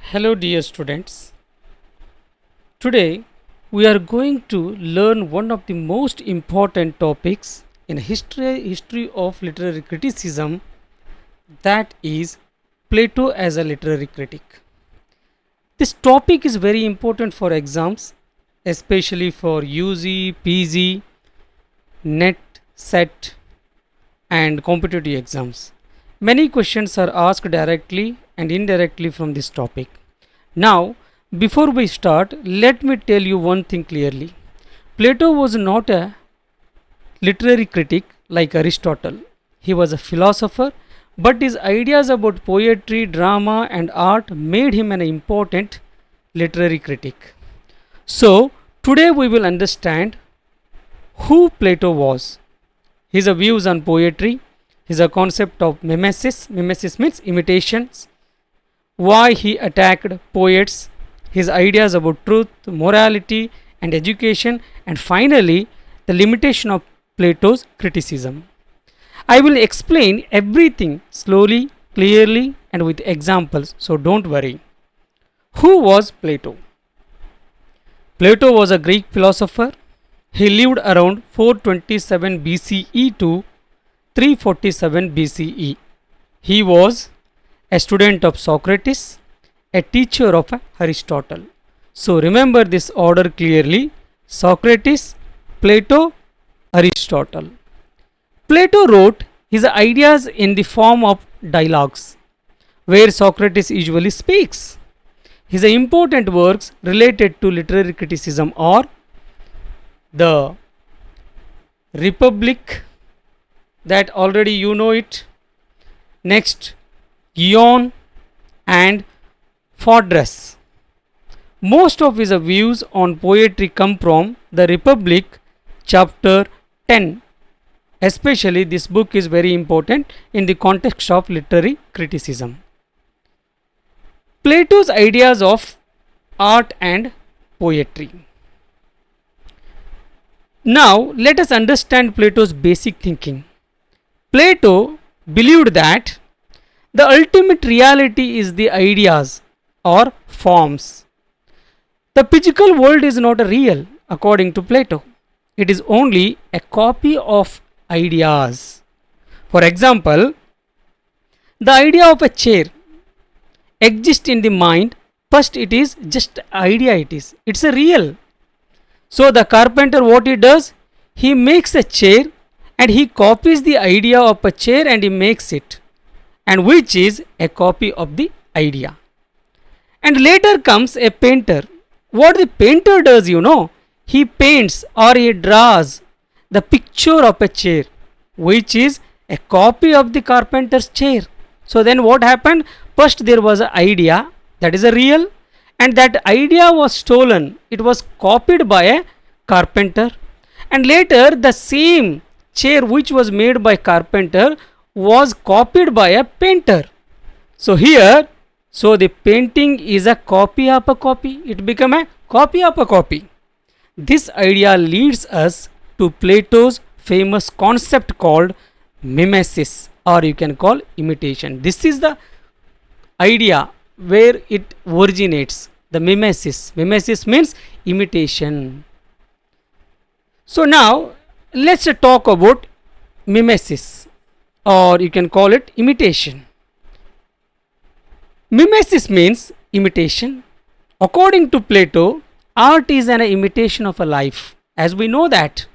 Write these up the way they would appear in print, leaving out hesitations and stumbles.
Hello, dear students. Today we are going to learn one of the most important topics in history of literary criticism, that is Plato as a literary critic. This topic is very important for exams, especially for UG, PG, NET, SET, and competitive exams. Many questions are asked directly and indirectly from this topic. Now, before we start, let me tell you one thing clearly. Plato was not a literary critic like Aristotle. He was a philosopher, but his ideas about poetry, drama, and art made him an important literary critic. So, today we will understand who Plato was, his views on poetry, his concept of mimesis. Mimesis means imitations, why he attacked poets, his ideas about truth, morality, and education, and finally, the limitation of Plato's criticism. I will explain everything slowly, clearly, and with examples, so don't worry. Who was Plato? Plato was a Greek philosopher. He lived around 427 BCE to 347 BCE. He was a student of Socrates, a teacher of Aristotle. So remember this order clearly: Socrates, Plato, Aristotle. Plato wrote his ideas in the form of dialogues, where Socrates usually speaks. His important works related to literary criticism are the Republic, that already you know it. Next, Gion and Fortress. Most of his views on poetry come from the Republic, chapter 10. Especially, this book is very important in the context of literary criticism. Plato's ideas of art and poetry. Now, let us understand Plato's basic thinking. Plato believed that the ultimate reality is the ideas or forms. The physical world is not real according to Plato. It is only a copy of ideas. For example, the idea of a chair exists in the mind. First, it is just idea. It's a real. So the carpenter, what he does, he makes a chair and he copies the idea of a chair and he makes it, and which is a copy of the idea. And later comes a painter. What the painter does, he paints or he draws the picture of a chair, which is a copy of the carpenter's chair. So then what happened? First there was an idea, that is a real, and that idea was stolen. It was copied by a carpenter, and later the same chair which was made by carpenter was copied by a painter. So here, so the painting is a copy of a copy. It became a copy of a copy. This idea leads us to Plato's famous concept called mimesis, or you can call imitation. This is the idea where it originates, the mimesis. Mimesis means imitation. So now let's talk about mimesis, or you can call it imitation. Mimesis means imitation. According to Plato, art is an imitation of a life. As we know that,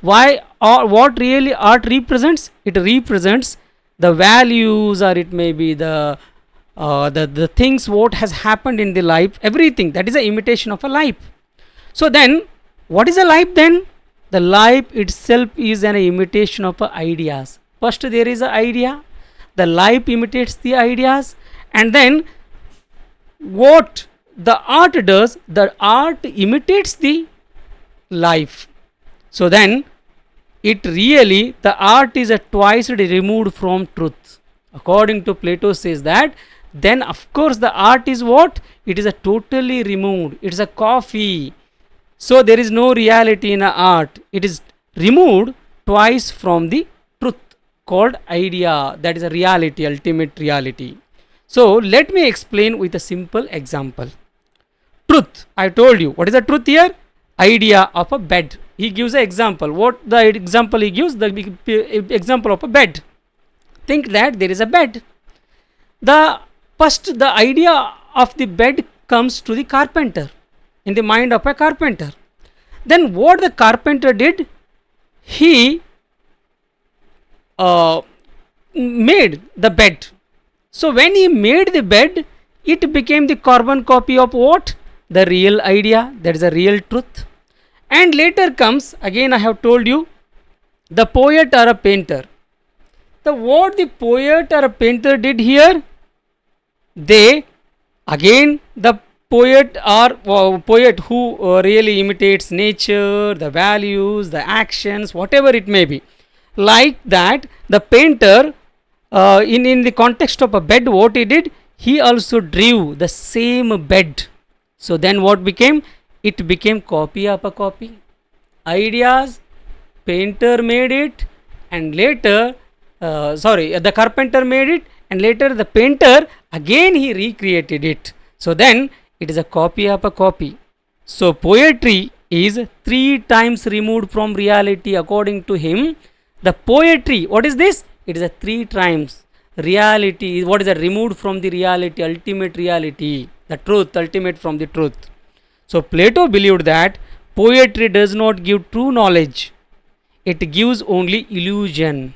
why or what really art represents? It represents the values, or it may be the things what has happened in the life, everything that is an imitation of a life. So then, what is a life then? The life itself is an imitation of ideas. First there is an idea, the life imitates the ideas, and then what the art does, the art imitates the life. So then it really, the art is a twice removed from truth. According to Plato says that, then of course the art is what? It is a totally removed. It's a copy. So there is no reality in art. It is removed twice from the truth called idea. That is a reality, ultimate reality. So let me explain with a simple example. Truth. I told you. What is the truth here? Idea of a bed. He gives an example. What the example he gives? The example of a bed. Think that there is a bed. The first the idea of the bed comes to the carpenter, in the mind of a carpenter. Then what the carpenter did? He uh, made the bed. So when he made the bed, it became the carbon copy of what? The real idea, that is a real truth. And later comes, again I have told you, the poet or a painter. The what the poet or a painter did here, they again the poet or poet who really imitates nature, the values, the actions, whatever it may be, like that the painter in the context of a bed, what he did, he also drew the same bed. So then what became? It became copy of a copy. Ideas, painter made it, and later the carpenter made it, and later the painter again he recreated it. So then it is a copy of a copy. So poetry is 3 times removed from reality according to him. The poetry, what is this? It is a 3 times reality. What is a removed from the reality, ultimate reality, the truth, ultimate from the truth. So Plato believed that poetry does not give true knowledge, it gives only illusion.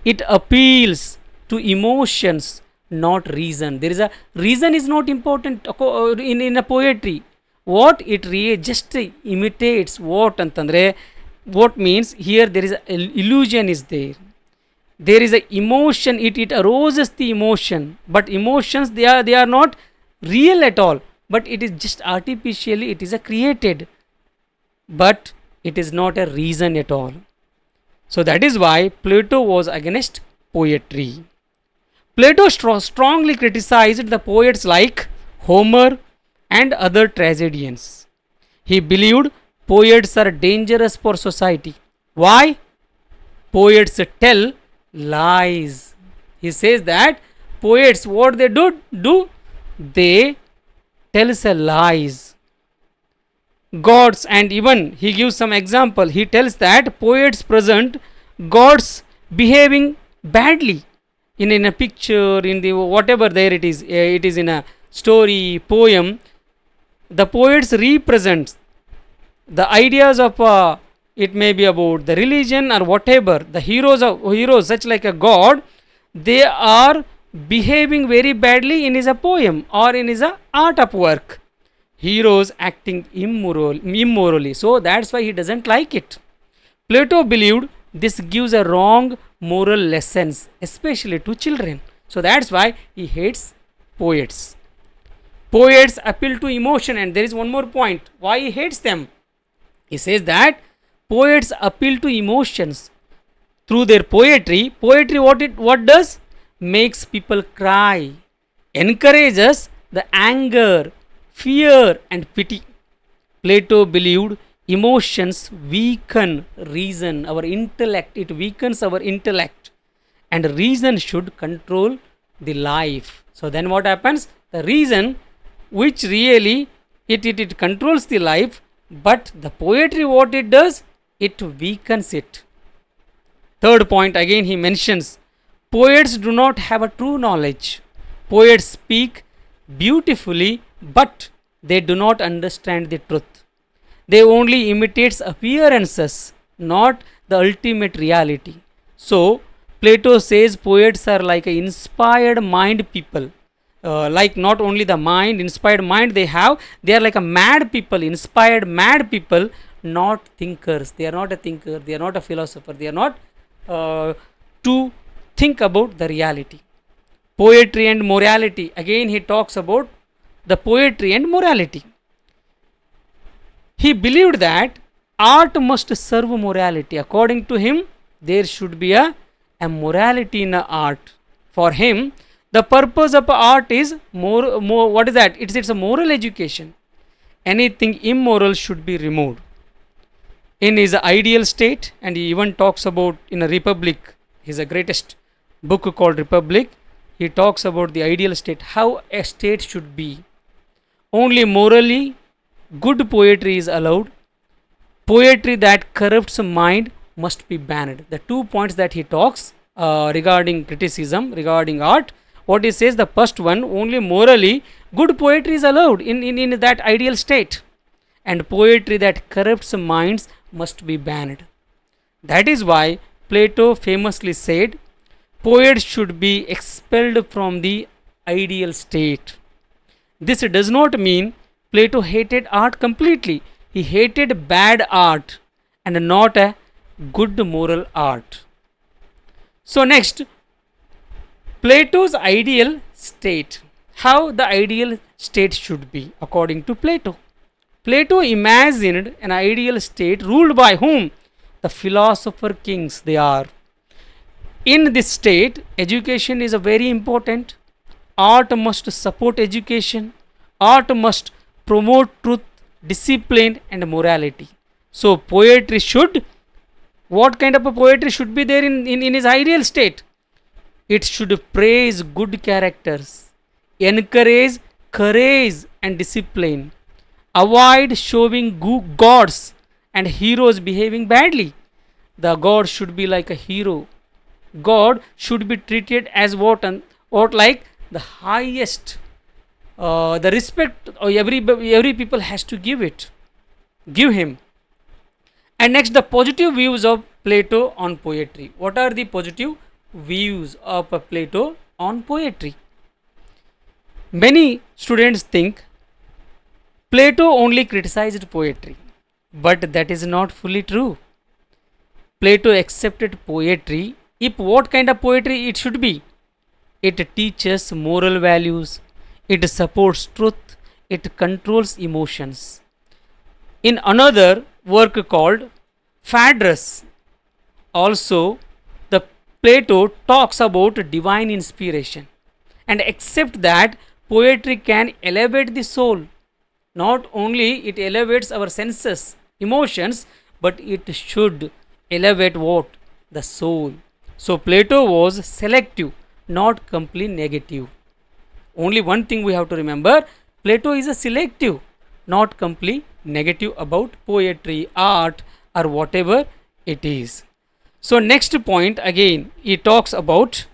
It appeals to emotions, not reason. There is a reason is not important in a poetry. What it just imitates what antandre, what means here there is a illusion is there. There is a emotion, it arouses the emotion, but emotions they are not real at all, but it is just artificially it is a created, but it is not a reason at all. So that is why Plato was against poetry. Plato strongly criticized the poets like Homer and other tragedians. He believed poets are dangerous for society. Why? Poets tell lies. He says that poets what they do they tells a lies. Gods, and even he gives some example. He tells that poets present gods behaving badly in a picture, in the whatever there it is in a story, poem. The poets represents the ideas of it may be about the religion or whatever. The heroes such like a god, they are behaving very badly in his a poem or in his a art of work. Heroes acting immorally. So that's why he doesn't like it. Plato believed this gives a wrong moral lessons, especially to children. So that's why he hates poets. Poets appeal to emotion, and there is one more point why he hates them. He says that poets appeal to emotions through their poetry. Poetry what does? Makes people cry, encourages the anger, fear and pity. Plato believed emotions weaken reason, our intellect, it weakens our intellect, and reason should control the life. So then what happens? The reason which really it controls the life, but the poetry what it does? It weakens it. Third point again he mentions, poets do not have a true knowledge. Poets speak beautifully, but they do not understand the truth. They only imitate appearances, not the ultimate reality. So Plato says poets are like an inspired mind people. Like not only the mind, inspired mind they are like a mad people, inspired mad people, not thinkers. They are not a thinker, they are not a philosopher, they are not to think about the reality. Poetry and morality, again he talks about the poetry and morality. He believed that art must serve morality. According to him, there should be a morality in art. For him, the purpose of art is more what is that? It's a moral education. Anything immoral should be removed. In his ideal state, and he even talks about in a republic, his greatest book called Republic, he talks about the ideal state, how a state should be. Only morally good poetry is allowed. Poetry that corrupts mind must be banned. The 2 points that he talks regarding criticism, regarding art, what he says, the first one, only morally good poetry is allowed in that ideal state, and poetry that corrupts minds must be banned. That is why Plato famously said, poets should be expelled from the ideal state. This does not mean Plato hated art completely. He hated bad art and not a good moral art. So, next, Plato's ideal state. How the ideal state should be according to Plato. Plato imagined an ideal state ruled by whom? The philosopher kings they are. In this state, education is a very important. Art must support education. Art must promote truth, discipline, and morality. So, poetry should, what kind of a poetry should be there in his ideal state? It should praise good characters, encourage courage and discipline, avoid showing gods and heroes behaving badly. The god should be like a hero. God should be treated as what like the highest, the respect every people has to give him. And next, the positive views of Plato on poetry. What are the positive views of Plato on poetry? Many students think Plato only criticized poetry, but that is not fully true. Plato accepted poetry. If what kind of poetry it should be? It teaches moral values, it supports truth, it controls emotions. In another work called Phaedrus, also the Plato talks about divine inspiration and accept that poetry can elevate the soul. Not only it elevates our senses, emotions, but it should elevate what? The soul. So Plato was selective, not completely negative. Only one thing we have to remember, Plato is a selective, not completely negative about poetry, art, or whatever it is. So next point again, he talks about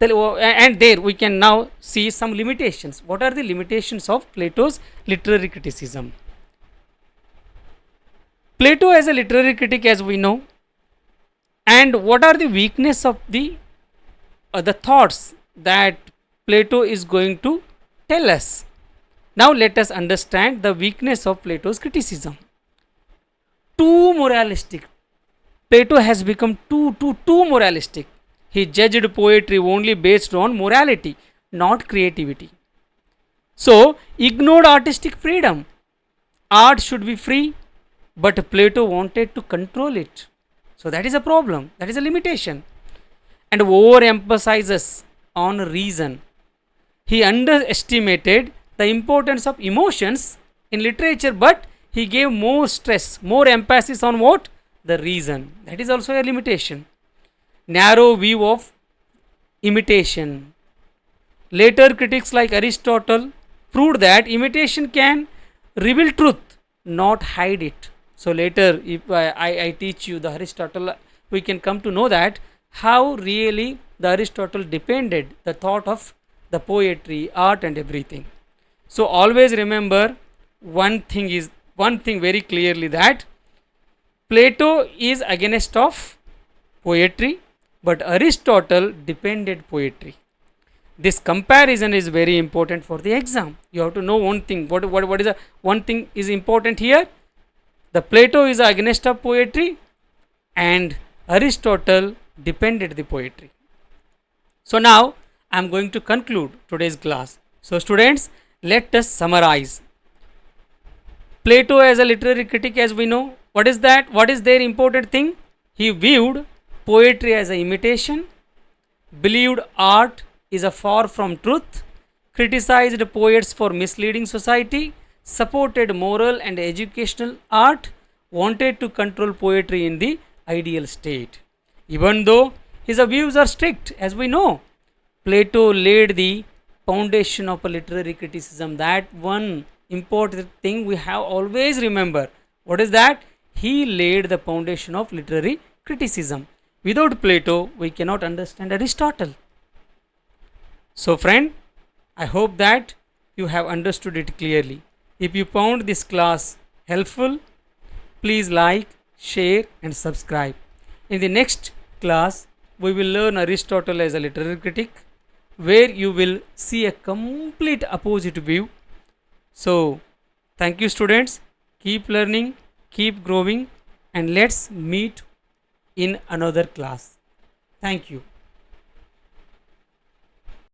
and there we can now see some limitations. What are the limitations of Plato's literary criticism? Plato as a literary critic, as we know, and what are the weakness of the thoughts that Plato is going to tell us. Now let us understand the weakness of Plato's criticism. Too moralistic. Plato has become too moralistic. He judged poetry only based on morality, not creativity. So, ignored artistic freedom. Art should be free, but Plato wanted to control it. So, that is a problem, that is a limitation. And overemphasizes on reason. He underestimated the importance of emotions in literature, but he gave more stress, more emphasis on what? The reason. That is also a limitation. Narrow view of imitation. Later critics like Aristotle proved that imitation can reveal truth, not hide it. So later, if I teach you the Aristotle, we can come to know that how really the Aristotle depended the thought of the poetry, art, and everything. So always remember one thing very clearly, that Plato is against of poetry, but Aristotle depended poetry. This comparison is very important for the exam. You have to know one thing. What is the one thing is important here? The Plato is against of poetry, and Aristotle depended the poetry. So now I am going to conclude today's class. So students, let us summarize. Plato as a literary critic, as we know, what is that? What is their important thing? He viewed poetry as an imitation, believed art is a far from truth, criticized poets for misleading society, supported moral and educational art, wanted to control poetry in the ideal state. Even though his views are strict, as we know, Plato laid the foundation of a literary criticism. That one important thing we have always remember. What is that? He laid the foundation of literary criticism. Without Plato, we cannot understand Aristotle. So, friend, I hope that you have understood it clearly. If you found this class helpful, please like, share, and subscribe. In the next class, we will learn Aristotle as a literary critic, where you will see a complete opposite view. So, thank you, students. Keep learning, keep growing, and let's meet in another class. Thank you.